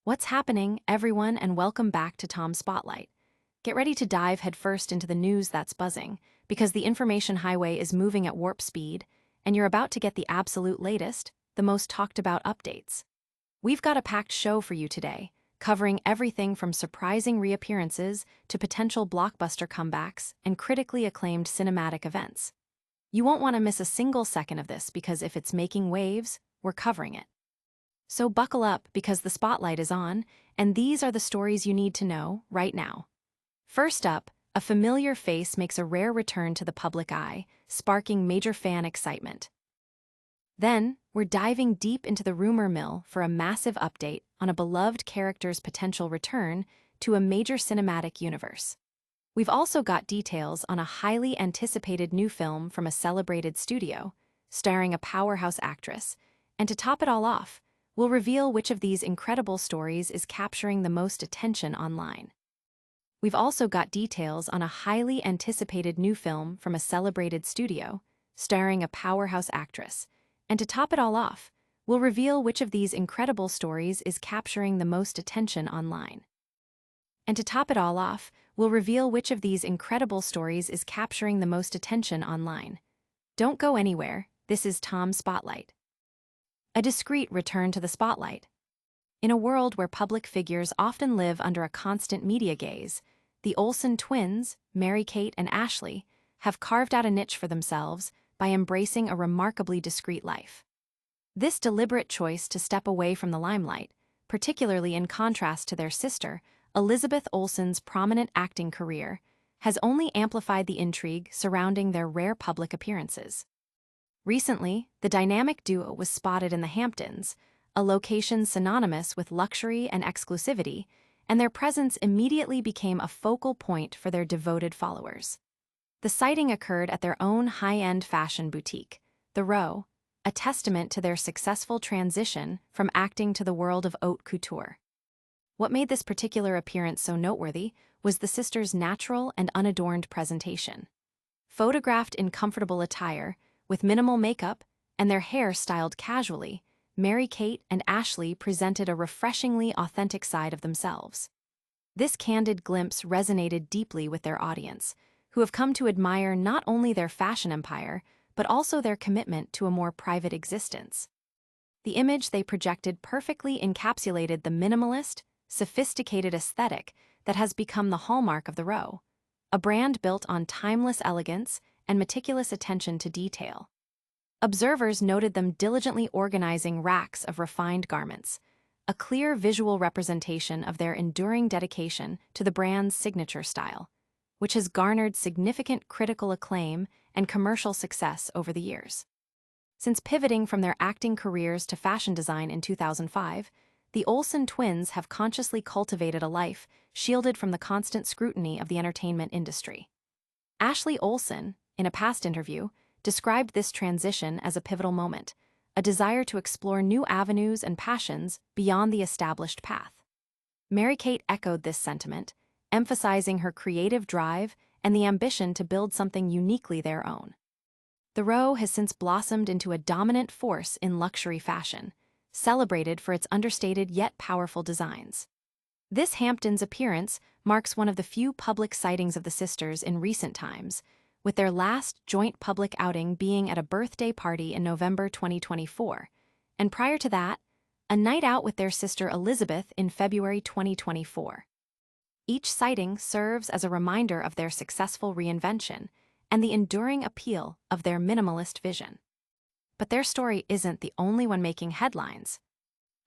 What's happening, everyone, and welcome back to Tom's Spotlight. Get ready to dive headfirst into the news that's buzzing, because the information highway is moving at warp speed, and you're about to get the absolute latest, the most talked about updates. We've got a packed show for you today, covering everything from surprising reappearances to potential blockbuster comebacks and critically acclaimed cinematic events. You won't want to miss a single second of this because if it's making waves, we're covering it. So buckle up because the spotlight is on, and these are the stories you need to know right now. First up, a familiar face makes a rare return to the public eye, sparking major fan excitement. Then, we're diving deep into the rumor mill for a massive update on a beloved character's potential return to a major cinematic universe. We've also got details on a highly anticipated new film from a celebrated studio, starring a powerhouse actress, and to top it all off, we'll reveal which of these incredible stories is capturing the most attention online. We've also got details on a highly anticipated new film from a celebrated studio, starring a powerhouse actress, and to top it all off, we'll reveal which of these incredible stories is capturing the most attention online. And to top it all off, we'll reveal which of these incredible stories is capturing the most attention online. Don't go anywhere, this is Tom's Spotlight. A discreet return to the spotlight. In a world where public figures often live under a constant media gaze, the Olsen twins, Mary-Kate and Ashley, have carved out a niche for themselves by embracing a remarkably discreet life. This deliberate choice to step away from the limelight, particularly in contrast to their sister, Elizabeth Olsen's prominent acting career, has only amplified the intrigue surrounding their rare public appearances. Recently, the dynamic duo was spotted in the Hamptons, a location synonymous with luxury and exclusivity, and their presence immediately became a focal point for their devoted followers. The sighting occurred at their own high-end fashion boutique, The Row, a testament to their successful transition from acting to the world of haute couture. What made this particular appearance so noteworthy was the sisters' natural and unadorned presentation. Photographed in comfortable attire, with minimal makeup, and their hair styled casually, Mary-Kate and Ashley presented a refreshingly authentic side of themselves. This candid glimpse resonated deeply with their audience, who have come to admire not only their fashion empire, but also their commitment to a more private existence. The image they projected perfectly encapsulated the minimalist, sophisticated aesthetic that has become the hallmark of The Row, a brand built on timeless elegance and meticulous attention to detail. Observers noted them diligently organizing racks of refined garments, a clear visual representation of their enduring dedication to the brand's signature style, which has garnered significant critical acclaim and commercial success over the years. Since pivoting from their acting careers to fashion design in 2005, the Olsen twins have consciously cultivated a life shielded from the constant scrutiny of the entertainment industry. Ashley Olsen, in a past interview, described this transition as a pivotal moment, a desire to explore new avenues and passions beyond the established path. Mary-Kate echoed this sentiment, emphasizing her creative drive and the ambition to build something uniquely their own. The Row has since blossomed into a dominant force in luxury fashion, celebrated for its understated yet powerful designs. This Hamptons appearance marks one of the few public sightings of the sisters in recent times, with their last joint public outing being at a birthday party in November 2024, and prior to that, a night out with their sister Elizabeth in February 2024. Each sighting serves as a reminder of their successful reinvention and the enduring appeal of their minimalist vision. But their story isn't the only one making headlines.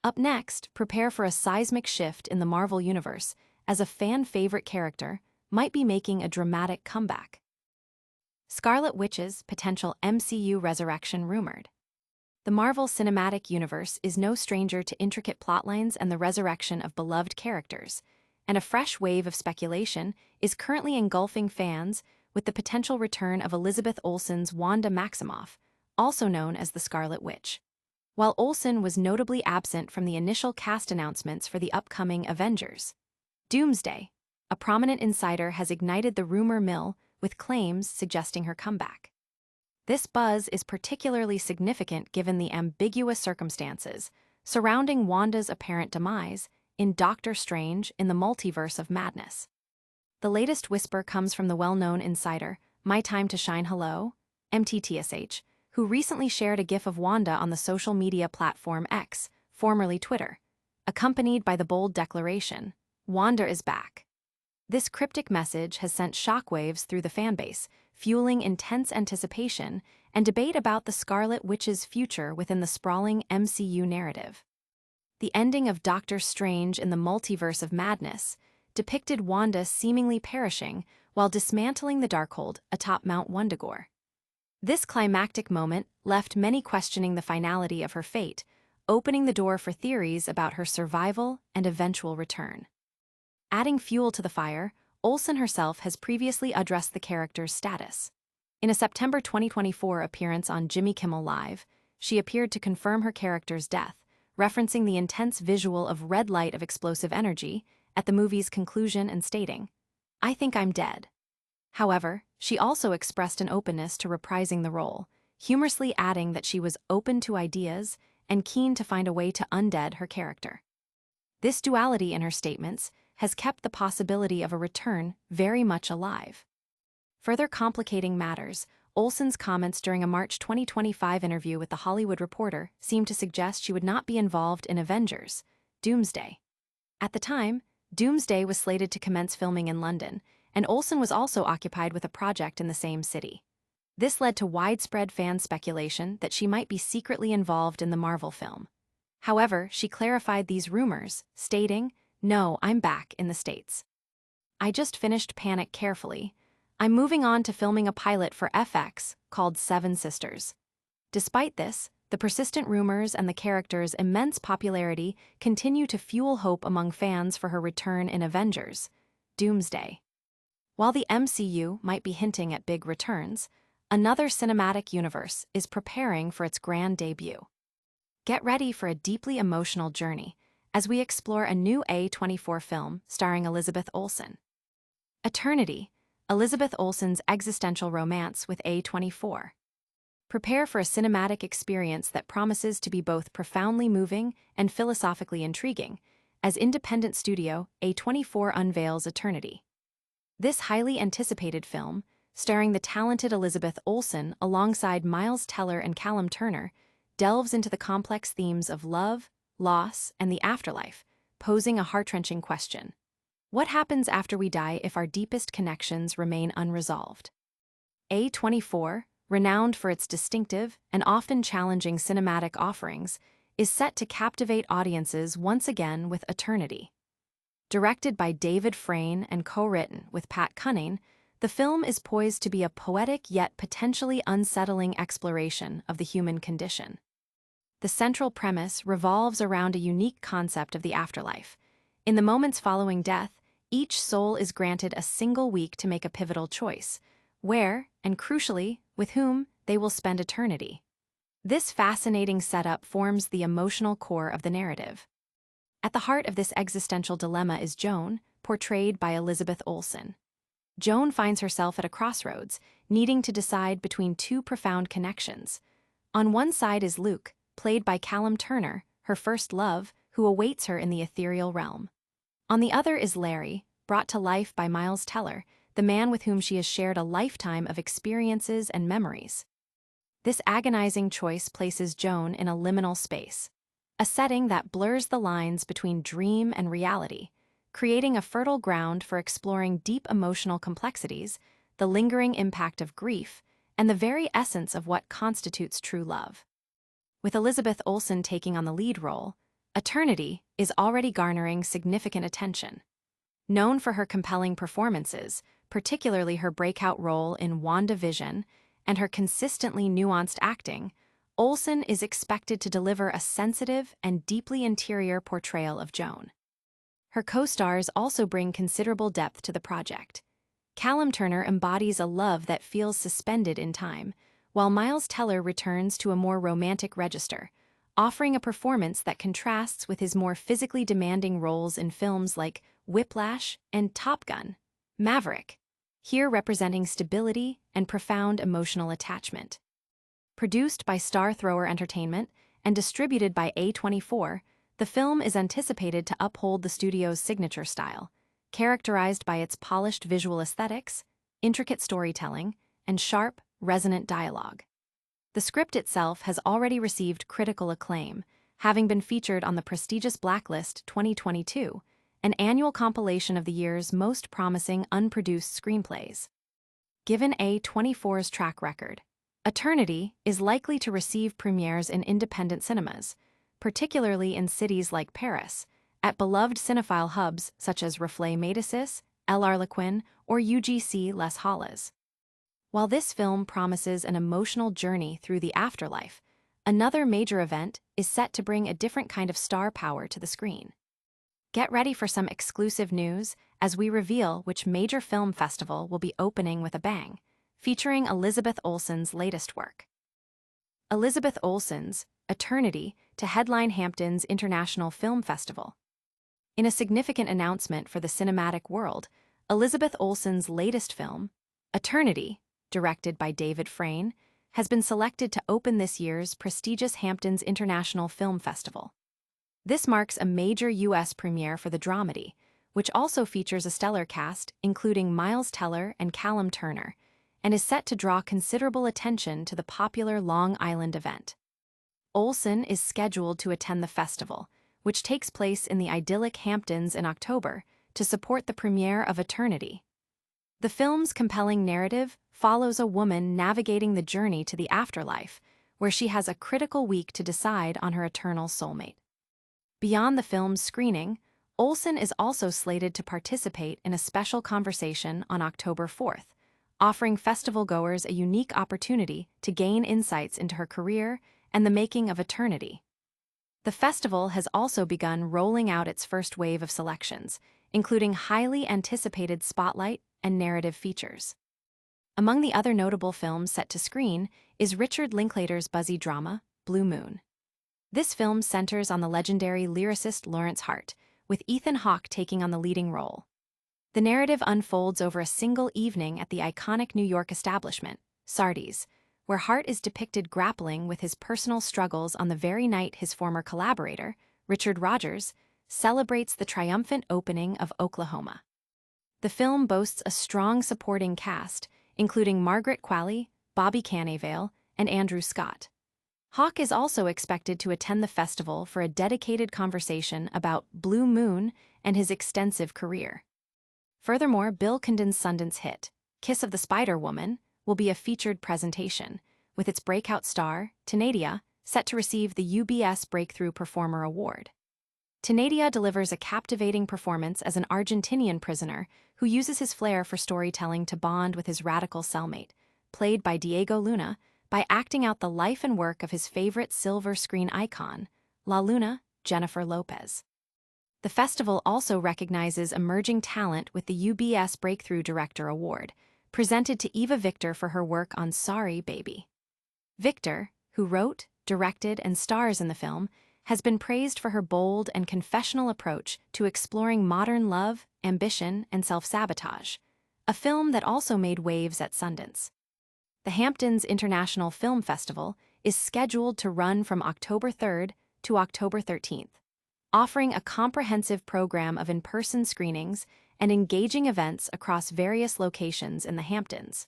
Up next, prepare for a seismic shift in the Marvel Universe as a fan-favorite character might be making a dramatic comeback. Scarlet Witch's potential MCU resurrection rumored. The Marvel Cinematic Universe is no stranger to intricate plotlines and the resurrection of beloved characters, and a fresh wave of speculation is currently engulfing fans with the potential return of Elizabeth Olsen's Wanda Maximoff, also known as the Scarlet Witch. While Olsen was notably absent from the initial cast announcements for the upcoming Avengers, Doomsday, a prominent insider has ignited the rumor mill with claims suggesting her comeback. This buzz is particularly significant given the ambiguous circumstances surrounding Wanda's apparent demise in Doctor Strange in the Multiverse of Madness. The latest whisper comes from the well-known insider, My Time to Shine Hello, MTTSH, who recently shared a gif of Wanda on the social media platform X, formerly Twitter, accompanied by the bold declaration, "Wanda is back." This cryptic message has sent shockwaves through the fanbase, fueling intense anticipation and debate about the Scarlet Witch's future within the sprawling MCU narrative. The ending of Doctor Strange in the Multiverse of Madness depicted Wanda seemingly perishing while dismantling the Darkhold atop Mount Wundagore. This climactic moment left many questioning the finality of her fate, opening the door for theories about her survival and eventual return. Adding fuel to the fire, Olsen herself has previously addressed the character's status. In a September 2024 appearance on Jimmy Kimmel Live, she appeared to confirm her character's death, referencing the intense visual of red light of explosive energy at the movie's conclusion and stating, "I think I'm dead." However, she also expressed an openness to reprising the role, humorously adding that she was open to ideas and keen to find a way to undead her character. This duality in her statements has kept the possibility of a return very much alive. Further complicating matters, Olsen's comments during a March 2025 interview with The Hollywood Reporter seemed to suggest she would not be involved in Avengers: Doomsday. At the time, Doomsday was slated to commence filming in London, and Olsen was also occupied with a project in the same city. This led to widespread fan speculation that she might be secretly involved in the Marvel film. However, she clarified these rumors, stating, "No, I'm back in the States. I just finished Panic carefully. I'm moving on to filming a pilot for FX called Seven Sisters." Despite this, the persistent rumors and the character's immense popularity continue to fuel hope among fans for her return in Avengers: Doomsday. While the MCU might be hinting at big returns, another cinematic universe is preparing for its grand debut. Get ready for a deeply emotional journey as we explore a new A24 film starring Elizabeth Olsen. Eternity, Elizabeth Olsen's existential romance with A24. Prepare for a cinematic experience that promises to be both profoundly moving and philosophically intriguing, as independent studio A24 unveils Eternity. This highly anticipated film, starring the talented Elizabeth Olsen alongside Miles Teller and Callum Turner, delves into the complex themes of love, loss, and the afterlife, posing a heart-wrenching question. What happens after we die if our deepest connections remain unresolved? A24, renowned for its distinctive and often challenging cinematic offerings, is set to captivate audiences once again with Eternity. Directed by David Frayne and co-written with Pat Cunning, the film is poised to be a poetic yet potentially unsettling exploration of the human condition. The central premise revolves around a unique concept of the afterlife. In the moments following death, each soul is granted a single week to make a pivotal choice, where, and crucially, with whom, they will spend eternity. This fascinating setup forms the emotional core of the narrative. At the heart of this existential dilemma is Joan, portrayed by Elizabeth Olsen. Joan finds herself at a crossroads, needing to decide between two profound connections. On one side is Luke, played by Callum Turner, her first love, who awaits her in the ethereal realm. On the other is Larry, brought to life by Miles Teller, the man with whom she has shared a lifetime of experiences and memories. This agonizing choice places Joan in a liminal space, a setting that blurs the lines between dream and reality, creating a fertile ground for exploring deep emotional complexities, the lingering impact of grief, and the very essence of what constitutes true love. With Elizabeth Olsen taking on the lead role, Eternity is already garnering significant attention. Known for her compelling performances, particularly her breakout role in WandaVision and her consistently nuanced acting, Olsen is expected to deliver a sensitive and deeply interior portrayal of Joan. Her co-stars also bring considerable depth to the project. Callum Turner embodies a love that feels suspended in time, while Miles Teller returns to a more romantic register, offering a performance that contrasts with his more physically demanding roles in films like Whiplash and Top Gun: Maverick, here representing stability and profound emotional attachment. Produced by Star Thrower Entertainment and distributed by A24, The film is anticipated to uphold the studio's signature style, characterized by its polished visual aesthetics, intricate storytelling, and sharp, resonant dialogue. The script itself has already received critical acclaim, having been featured on the prestigious Blacklist 2022, an annual compilation of the year's most promising unproduced screenplays. Given A24's track record, Eternity is likely to receive premieres in independent cinemas, particularly in cities like Paris, at beloved cinephile hubs such as Reflet Médicis, El Harlequin, or UGC Les Halles. While this film promises an emotional journey through the afterlife, another major event is set to bring a different kind of star power to the screen. Get ready for some exclusive news as we reveal which major film festival will be opening with a bang, featuring Elizabeth Olsen's latest work. Elizabeth Olsen's Eternity to headline Hamptons International Film Festival. In a significant announcement for the cinematic world, Elizabeth Olsen's latest film, Eternity, directed by David Frayne, has been selected to open this year's prestigious Hamptons International Film Festival. This marks a major U.S. premiere for the dramedy, which also features a stellar cast including Miles Teller and Callum Turner, and is set to draw considerable attention to the popular Long Island event. Olsen is scheduled to attend the festival, which takes place in the idyllic Hamptons in October, to support the premiere of Eternity. The film's compelling narrative follows a woman navigating the journey to the afterlife, where she has a critical week to decide on her eternal soulmate. Beyond the film's screening, Olsen is also slated to participate in a special conversation on October 4th, offering festival-goers a unique opportunity to gain insights into her career and the making of Eternity. The festival has also begun rolling out its first wave of selections, including highly anticipated spotlight and narrative features. Among the other notable films set to screen is Richard Linklater's buzzy drama, Blue Moon. This film centers on the legendary lyricist Lawrence Hart, with Ethan Hawke taking on the leading role. The narrative unfolds over a single evening at the iconic New York establishment, Sardi's, where Hart is depicted grappling with his personal struggles on the very night his former collaborator, Richard Rodgers, celebrates the triumphant opening of Oklahoma. The film boasts a strong supporting cast, including Margaret Qualley, Bobby Cannavale, and Andrew Scott. Hawke is also expected to attend the festival for a dedicated conversation about Blue Moon and his extensive career. Furthermore, Bill Condon's Sundance hit, Kiss of the Spider-Woman, will be a featured presentation, with its breakout star, Thénardier, set to receive the UBS Breakthrough Performer Award. Thénardier delivers a captivating performance as an Argentinian prisoner who uses his flair for storytelling to bond with his radical cellmate, played by Diego Luna, by acting out the life and work of his favorite silver screen icon, La Luna, Jennifer Lopez. The festival also recognizes emerging talent with the UBS Breakthrough Director Award, presented to Eva Victor for her work on Sorry, Baby. Victor, who wrote, directed, and stars in the film, has been praised for her bold and confessional approach to exploring modern love, ambition, and self-sabotage, a film that also made waves at Sundance. The Hamptons International Film Festival is scheduled to run from October 3rd to October 13th, offering a comprehensive program of in-person screenings and engaging events across various locations in the Hamptons.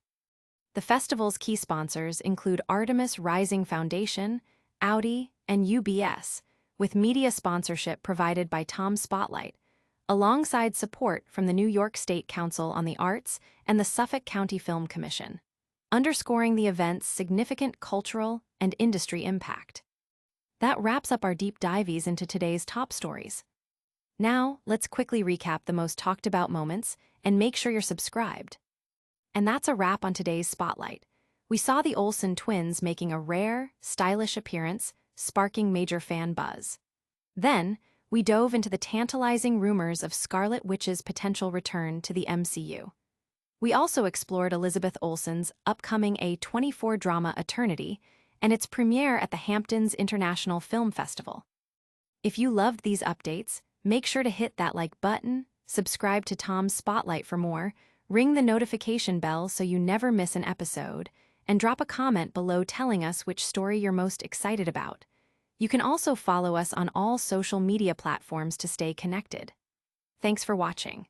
The festival's key sponsors include Artemis Rising Foundation, Audi, and UBS, with media sponsorship provided by Tom Spotlight, alongside support from the New York State Council on the Arts and the Suffolk County Film Commission, underscoring the event's significant cultural and industry impact. That wraps up our deep dives into today's top stories. Now, let's quickly recap the most talked about moments and make sure you're subscribed. And that's a wrap on today's Spotlight. We saw the Olsen twins making a rare, stylish appearance, sparking major fan buzz. Then, we dove into the tantalizing rumors of Scarlet Witch's potential return to the MCU. We also explored Elizabeth Olsen's upcoming A24 drama Eternity and its premiere at the Hamptons International Film Festival. If you loved these updates, make sure to hit that like button, subscribe to Tom's Spotlight for more, ring the notification bell so you never miss an episode, and drop a comment below telling us which story you're most excited about. You can also follow us on all social media platforms to stay connected. Thanks for watching.